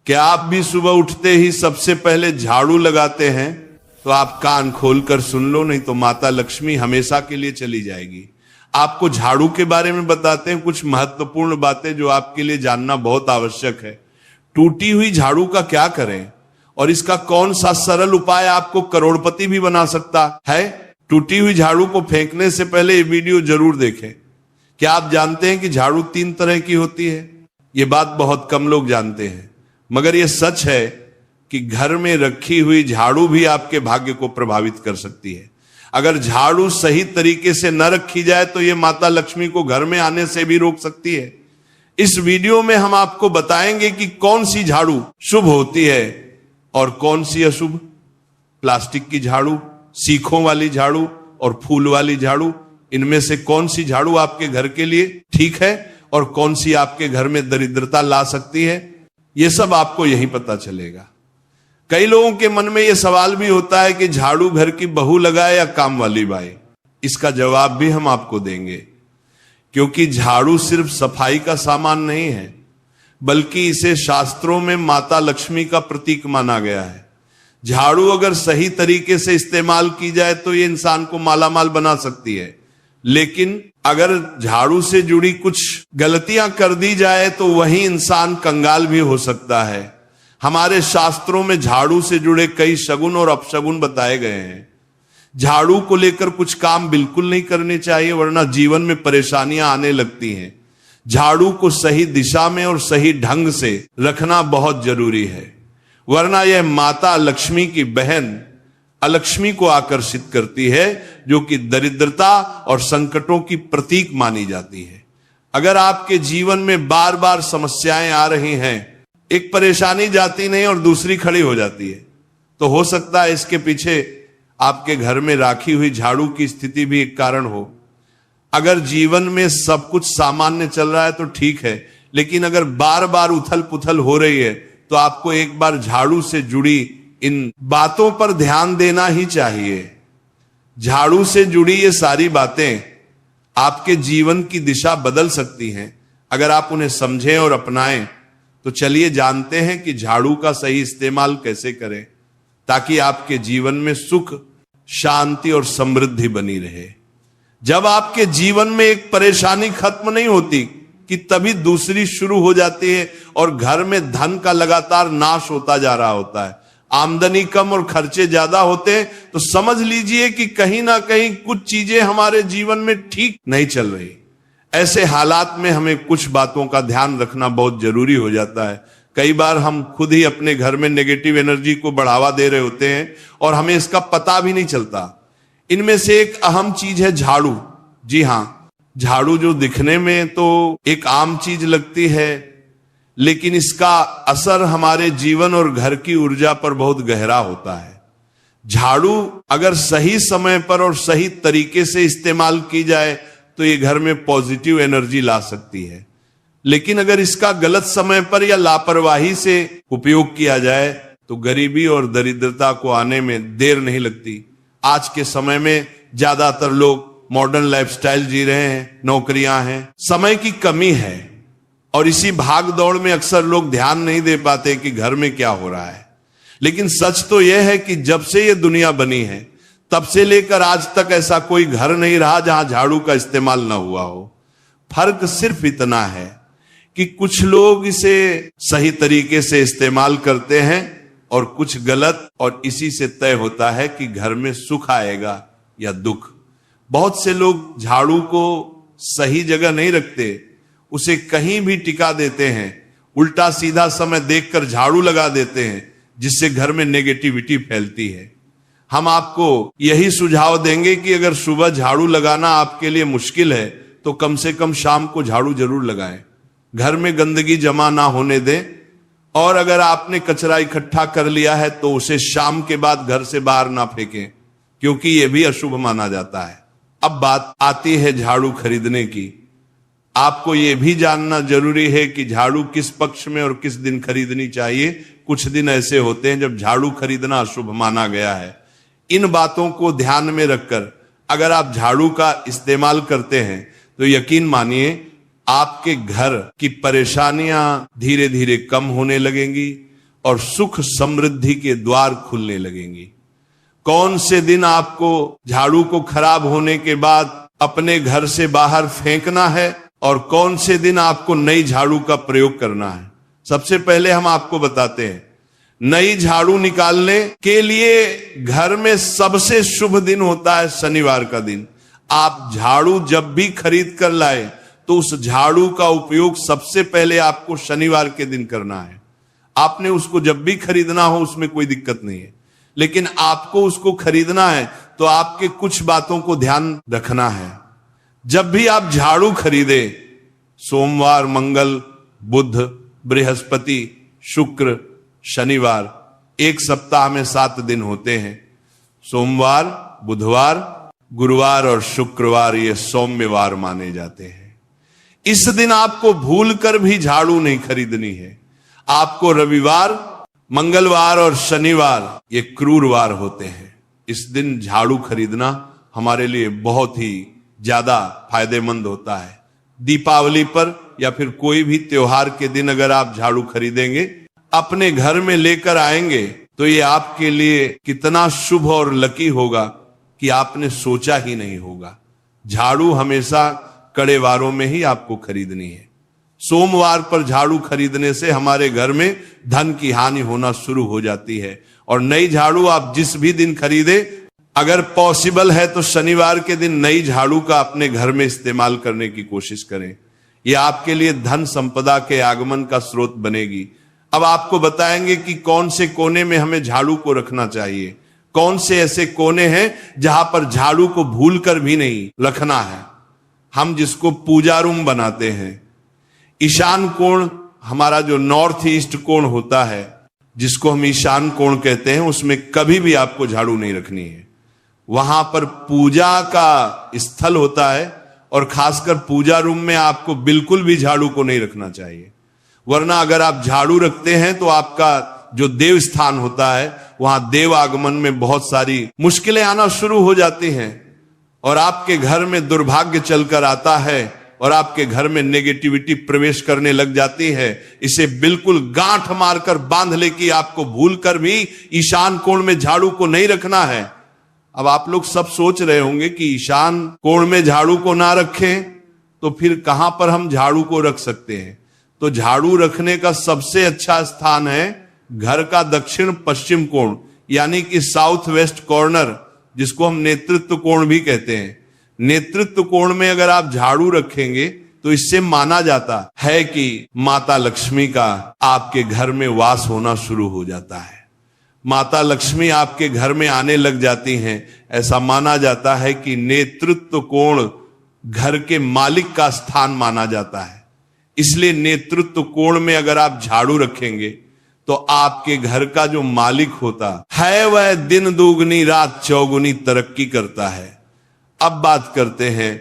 क्या आप भी सुबह उठते ही सबसे पहले झाड़ू लगाते हैं? तो आप कान खोलकर सुन लो, नहीं तो माता लक्ष्मी हमेशा के लिए चली जाएगी। आपको झाड़ू के बारे में बताते हैं कुछ महत्वपूर्ण बातें जो आपके लिए जानना बहुत आवश्यक है। टूटी हुई झाड़ू का क्या करें और इसका कौन सा सरल उपाय आपको करोड़पति भी बना सकता है। टूटी हुई झाड़ू को फेंकने से पहले ये वीडियो जरूर देखें। क्या आप जानते हैं कि झाड़ू 3 तरह की होती है? ये बात बहुत कम लोग जानते हैं, मगर यह सच है कि घर में रखी हुई झाड़ू भी आपके भाग्य को प्रभावित कर सकती है। अगर झाड़ू सही तरीके से न रखी जाए तो यह माता लक्ष्मी को घर में आने से भी रोक सकती है। इस वीडियो में हम आपको बताएंगे कि कौन सी झाड़ू शुभ होती है और कौन सी अशुभ। प्लास्टिक की झाड़ू, सीखों वाली झाड़ू और फूल वाली झाड़ू, इनमें से कौन सी झाड़ू आपके घर के लिए ठीक है और कौन सी आपके घर में दरिद्रता ला सकती है, यह सब आपको यहीं पता चलेगा। कई लोगों के मन में यह सवाल भी होता है कि झाड़ू घर की बहू लगाए या काम वाली बाई। इसका जवाब भी हम आपको देंगे, क्योंकि झाड़ू सिर्फ सफाई का सामान नहीं है, बल्कि इसे शास्त्रों में माता लक्ष्मी का प्रतीक माना गया है। झाड़ू अगर सही तरीके से इस्तेमाल की जाए तो ये इंसान को मालामाल बना सकती है, लेकिन अगर झाड़ू से जुड़ी कुछ गलतियां कर दी जाए तो वही इंसान कंगाल भी हो सकता है। हमारे शास्त्रों में झाड़ू से जुड़े कई शगुन और अपशगुन बताए गए हैं। झाड़ू को लेकर कुछ काम बिल्कुल नहीं करने चाहिए, वरना जीवन में परेशानियां आने लगती हैं। झाड़ू को सही दिशा में और सही ढंग से रखना बहुत जरूरी है, वरना यह माता लक्ष्मी की बहन अलक्ष्मी को आकर्षित करती है, जो कि दरिद्रता और संकटों की प्रतीक मानी जाती है। अगर आपके जीवन में बार बार समस्याएं आ रही हैं, एक परेशानी जाती नहीं और दूसरी खड़ी हो जाती है, तो हो सकता है इसके पीछे आपके घर में राखी हुई झाड़ू की स्थिति भी एक कारण हो। अगर जीवन में सब कुछ सामान्य चल रहा है तो ठीक है, लेकिन अगर बार बार उथल पुथल हो रही है तो आपको एक बार झाड़ू से जुड़ी इन बातों पर ध्यान देना ही चाहिए। झाड़ू से जुड़ी ये सारी बातें आपके जीवन की दिशा बदल सकती हैं अगर आप उन्हें समझें और अपनाएं। तो चलिए जानते हैं कि झाड़ू का सही इस्तेमाल कैसे करें, ताकि आपके जीवन में सुख, शांति और समृद्धि बनी रहे। जब आपके जीवन में एक परेशानी खत्म नहीं होती कि तभी दूसरी शुरू हो जाती है और घर में धन का लगातार नाश होता जा रहा होता है। आमदनी कम और खर्चे ज्यादा होते हैं, तो समझ लीजिए कि कहीं ना कहीं कुछ चीजें हमारे जीवन में ठीक नहीं चल रही। ऐसे हालात में हमें कुछ बातों का ध्यान रखना बहुत जरूरी हो जाता है। कई बार हम खुद ही अपने घर में नेगेटिव एनर्जी को बढ़ावा दे रहे होते हैं और हमें इसका पता भी नहीं चलता। इनमें से एक अहम चीज है झाड़ू। जी हाँ, झाड़ू जो दिखने में तो एक आम चीज लगती है, लेकिन इसका असर हमारे जीवन और घर की ऊर्जा पर बहुत गहरा होता है। झाड़ू अगर सही समय पर और सही तरीके से इस्तेमाल की जाए तो ये घर में पॉजिटिव एनर्जी ला सकती है, लेकिन अगर इसका गलत समय पर या लापरवाही से उपयोग किया जाए तो गरीबी और दरिद्रता को आने में देर नहीं लगती। आज के समय में ज्यादातर लोग मॉडर्न लाइफस्टाइल जी रहे हैं, नौकरियां हैं, समय की कमी है और इसी भाग दौड़ में अक्सर लोग ध्यान नहीं दे पाते कि घर में क्या हो रहा है। लेकिन सच तो यह है कि जब से ये दुनिया बनी है तब से लेकर आज तक ऐसा कोई घर नहीं रहा जहां झाड़ू का इस्तेमाल ना हुआ हो। फर्क सिर्फ इतना है कि कुछ लोग इसे सही तरीके से इस्तेमाल करते हैं और कुछ गलत, और इसी से तय होता है कि घर में सुख आएगा या दुख। बहुत से लोग झाड़ू को सही जगह नहीं रखते, उसे कहीं भी टिका देते हैं, उल्टा सीधा समय देखकर झाड़ू लगा देते हैं, जिससे घर में नेगेटिविटी फैलती है। हम आपको यही सुझाव देंगे कि अगर सुबह झाड़ू लगाना आपके लिए मुश्किल है तो कम से कम शाम को झाड़ू जरूर लगाएं। घर में गंदगी जमा ना होने दें, और अगर आपने कचरा इकट्ठा कर लिया है तो उसे शाम के बाद घर से बाहर ना फेंकें, क्योंकि यह भी अशुभ माना जाता है। अब बात आती है झाड़ू खरीदने की। आपको यह भी जानना जरूरी है कि झाड़ू किस पक्ष में और किस दिन खरीदनी चाहिए। कुछ दिन ऐसे होते हैं जब झाड़ू खरीदना अशुभ माना गया है। इन बातों को ध्यान में रखकर अगर आप झाड़ू का इस्तेमाल करते हैं तो यकीन मानिए आपके घर की परेशानियां धीरे धीरे कम होने लगेंगी, और सुख समृद्धि के द्वार खुलने लगेंगी। कौन से दिन आपको झाड़ू को खराब होने के बाद अपने घर से बाहर फेंकना है और कौन से दिन आपको नई झाड़ू का प्रयोग करना है, सबसे पहले हम आपको बताते हैं। नई झाड़ू निकालने के लिए घर में सबसे शुभ दिन होता है शनिवार का दिन। आप झाड़ू जब भी खरीद कर लाए तो उस झाड़ू का उपयोग सबसे पहले आपको शनिवार के दिन करना है। आपने उसको जब भी खरीदना हो उसमें कोई दिक्कत नहीं है, लेकिन आपको उसको खरीदना है तो आपके कुछ बातों को ध्यान रखना है। जब भी आप झाड़ू खरीदे, सोमवार, मंगल, बुध, बृहस्पति, शुक्र, शनिवार, एक सप्ताह में 7 दिन होते हैं। सोमवार, बुधवार, गुरुवार और शुक्रवार ये सौम्यवार माने जाते हैं। इस दिन आपको भूल कर भी झाड़ू नहीं खरीदनी है। आपको रविवार, मंगलवार और शनिवार ये क्रूरवार होते हैं। इस दिन झाड़ू खरीदना हमारे लिए बहुत ही ज्यादा फायदेमंद होता है। दीपावली पर या फिर कोई भी त्योहार के दिन अगर आप झाड़ू खरीदेंगे, अपने घर में लेकर आएंगे तो ये आपके लिए कितना शुभ और लकी होगा कि आपने सोचा ही नहीं होगा। झाड़ू हमेशा कड़े वारों में ही आपको खरीदनी है। सोमवार पर झाड़ू खरीदने से हमारे घर में धन की हानि होना शुरू हो जाती है। और नई झाड़ू आप जिस भी दिन खरीदे, अगर पॉसिबल है तो शनिवार के दिन नई झाड़ू का अपने घर में इस्तेमाल करने की कोशिश करें। यह आपके लिए धन संपदा के आगमन का स्रोत बनेगी। अब आपको बताएंगे कि कौन से कोने में हमें झाड़ू को रखना चाहिए, कौन से ऐसे कोने हैं जहां पर झाड़ू को भूल कर भी नहीं रखना है। हम जिसको पूजा रूम बनाते हैं, ईशान कोण हमारा जो नॉर्थ ईस्ट कोण होता है, जिसको हम ईशान कोण कहते हैं, उसमें कभी भी आपको झाड़ू नहीं रखनी है। वहां पर पूजा का स्थल होता है और खासकर पूजा रूम में आपको बिल्कुल भी झाड़ू को नहीं रखना चाहिए। वरना अगर आप झाड़ू रखते हैं तो आपका जो देव स्थान होता है वहां देव आगमन में बहुत सारी मुश्किलें आना शुरू हो जाती हैं और आपके घर में दुर्भाग्य चलकर आता है और आपके घर में नेगेटिविटी प्रवेश करने लग जाती है। इसे बिल्कुल गांठ मारकर बांध ले कि आपको भूल कर भी ईशान कोण में झाड़ू को नहीं रखना है। अब आप लोग सब सोच रहे होंगे कि ईशान कोण में झाड़ू को ना रखें तो फिर कहां पर हम झाड़ू को रख सकते हैं। तो झाड़ू रखने का सबसे अच्छा स्थान है घर का दक्षिण पश्चिम कोण, यानी कि साउथ वेस्ट कॉर्नर, जिसको हम नेतृत्व कोण भी कहते हैं। नेतृत्व कोण में अगर आप झाड़ू रखेंगे तो इससे माना जाता है कि माता लक्ष्मी का आपके घर में वास होना शुरू हो जाता है। माता लक्ष्मी आपके घर में आने लग जाती हैं। ऐसा माना जाता है कि नेतृत्व कोण घर के मालिक का स्थान माना जाता है। इसलिए नेतृत्व कोण में अगर आप झाड़ू रखेंगे तो आपके घर का जो मालिक होता है वह दिन दुगनी रात चौगुनी तरक्की करता है। अब बात करते हैं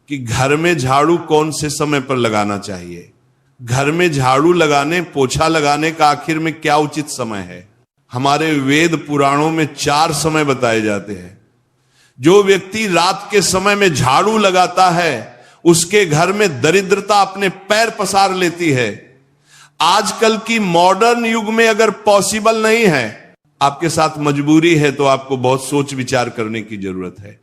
कि घर में झाड़ू कौन से समय पर लगाना चाहिए। घर में झाड़ू लगाने, पोछा लगाने का आखिर में क्या उचित समय है। हमारे वेद पुराणों में 4 समय बताए जाते हैं। जो व्यक्ति रात के समय में झाड़ू लगाता है उसके घर में दरिद्रता अपने पैर पसार लेती है। आजकल की मॉडर्न युग में अगर पॉसिबल नहीं है, आपके साथ मजबूरी है, तो आपको बहुत सोच विचार करने की जरूरत है।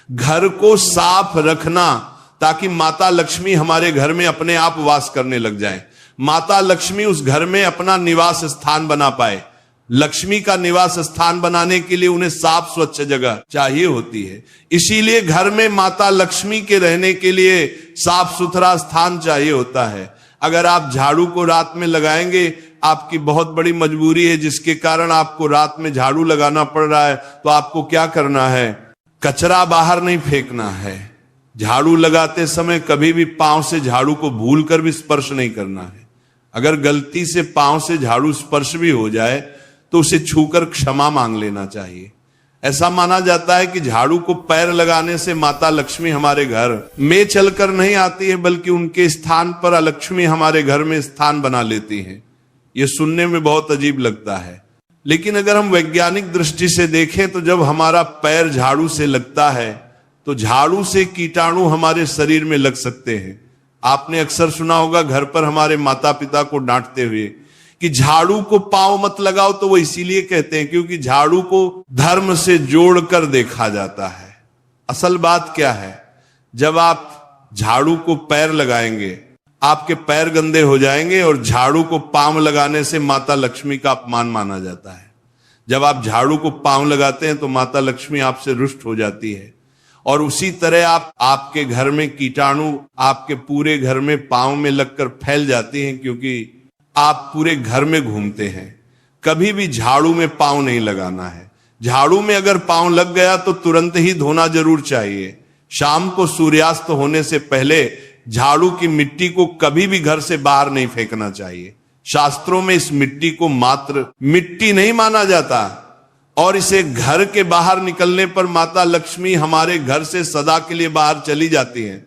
घर को साफ रखना ताकि माता लक्ष्मी हमारे घर में अपने आप वास करने लग जाए। माता लक्ष्मी उस घर में अपना निवास स्थान बना पाए। लक्ष्मी का निवास स्थान बनाने के लिए उन्हें साफ स्वच्छ जगह चाहिए होती है। इसीलिए घर में माता लक्ष्मी के रहने के लिए साफ सुथरा स्थान चाहिए होता है। अगर आप झाड़ू को रात में लगाएंगे, आपकी बहुत बड़ी मजबूरी है जिसके कारण आपको रात में झाड़ू लगाना पड़ रहा है, तो आपको क्या करना है, कचरा बाहर नहीं फेंकना है। झाड़ू लगाते समय कभी भी पांव से झाड़ू को भूल कर भी स्पर्श नहीं करना है। अगर गलती से पांव से झाड़ू स्पर्श भी हो जाए तो उसे छूकर क्षमा मांग लेना चाहिए। ऐसा माना जाता है कि झाड़ू को पैर लगाने से माता लक्ष्मी हमारे घर में चलकर नहीं आती है, बल्कि उनके स्थान पर लक्ष्मी हमारे घर में स्थान बना लेती है। यह सुनने में बहुत अजीब लगता है, लेकिन अगर हम वैज्ञानिक दृष्टि से देखें तो जब हमारा पैर झाड़ू से लगता है तो झाड़ू से कीटाणु हमारे शरीर में लग सकते हैं। आपने अक्सर सुना होगा घर पर हमारे माता पिता को डांटते हुए कि झाड़ू को पांव मत लगाओ, तो वो इसीलिए कहते हैं क्योंकि झाड़ू को धर्म से जोड़कर देखा जाता है। असल बात क्या है, जब आप झाड़ू को पैर लगाएंगे, आपके पैर गंदे हो जाएंगे, और झाड़ू को पांव लगाने से माता लक्ष्मी का अपमान माना जाता है। जब आप झाड़ू को पांव लगाते हैं तो माता लक्ष्मी आपसे रुष्ट हो जाती है। और उसी तरह आपके घर में कीटाणु आपके पूरे घर में पांव में लगकर फैल जाती हैं, क्योंकि आप पूरे घर में घूमते हैं। कभी भी झाड़ू में पांव नहीं लगाना है। झाड़ू में अगर पांव लग गया तो तुरंत ही धोना जरूर चाहिए। शाम को सूर्यास्त होने से पहले झाड़ू की मिट्टी को कभी भी घर से बाहर नहीं फेंकना चाहिए। शास्त्रों में इस मिट्टी को मात्र मिट्टी नहीं माना जाता, और इसे घर के बाहर निकलने पर माता लक्ष्मी हमारे घर से सदा के लिए बाहर चली जाती हैं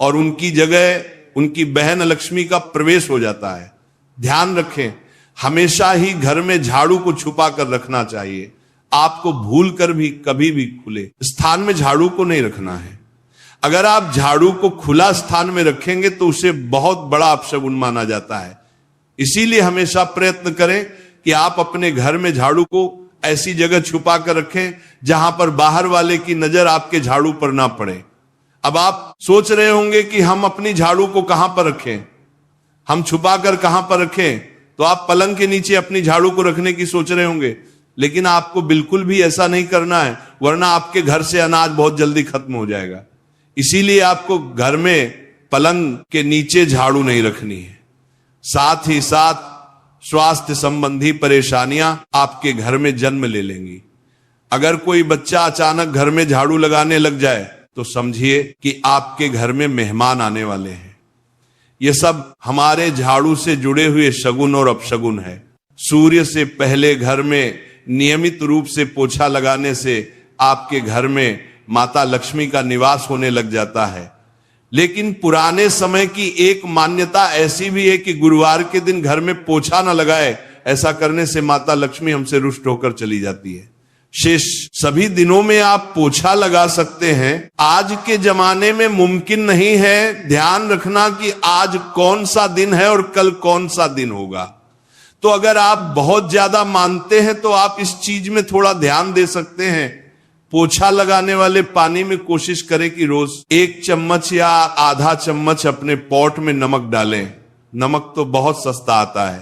और उनकी जगह उनकी बहन लक्ष्मी का प्रवेश हो जाता है। ध्यान रखें, हमेशा ही घर में झाड़ू को छुपा कर रखना चाहिए। आपको भूल कर भी कभी भी खुले स्थान में झाड़ू को नहीं रखना है। अगर आप झाड़ू को खुला स्थान में रखेंगे तो उसे बहुत बड़ा अपशगुन माना जाता है। इसीलिए हमेशा प्रयत्न करें कि आप अपने घर में झाड़ू को ऐसी जगह छुपा कर रखें जहां पर बाहर वाले की नजर आपके झाड़ू पर ना पड़े। अब आप सोच रहे होंगे कि हम अपनी झाड़ू को कहां पर रखें, हम छुपा कर कहां पर रखें, तो आप पलंग के नीचे अपनी झाड़ू को रखने की सोच रहे होंगे, लेकिन आपको बिल्कुल भी ऐसा नहीं करना है, वरना आपके घर से अनाज बहुत जल्दी खत्म हो जाएगा। इसीलिए आपको घर में पलंग के नीचे झाड़ू नहीं रखनी है। साथ ही साथ स्वास्थ्य संबंधी परेशानियां आपके घर में जन्म ले लेंगी। अगर कोई बच्चा अचानक घर में झाड़ू लगाने लग जाए तो समझिए कि आपके घर में मेहमान आने वाले हैं। ये सब हमारे झाड़ू से जुड़े हुए शगुन और अपशगुन है। सूर्य से पहले घर में नियमित रूप से पोछा लगाने से आपके घर में माता लक्ष्मी का निवास होने लग जाता है। लेकिन पुराने समय की एक मान्यता ऐसी भी है कि गुरुवार के दिन घर में पोछा न लगाए, ऐसा करने से माता लक्ष्मी हमसे रुष्ट होकर चली जाती है। शेष सभी दिनों में आप पोछा लगा सकते हैं। आज के जमाने में मुमकिन नहीं है। ध्यान रखना कि आज कौन सा दिन है और कल कौन सा दिन होगा। तो अगर आप बहुत ज्यादा मानते हैं तो आप इस चीज में थोड़ा ध्यान दे सकते हैं। पोछा लगाने वाले पानी में कोशिश करें कि रोज 1 चम्मच या आधा चम्मच अपने पॉट में नमक डालें। नमक तो बहुत सस्ता आता है,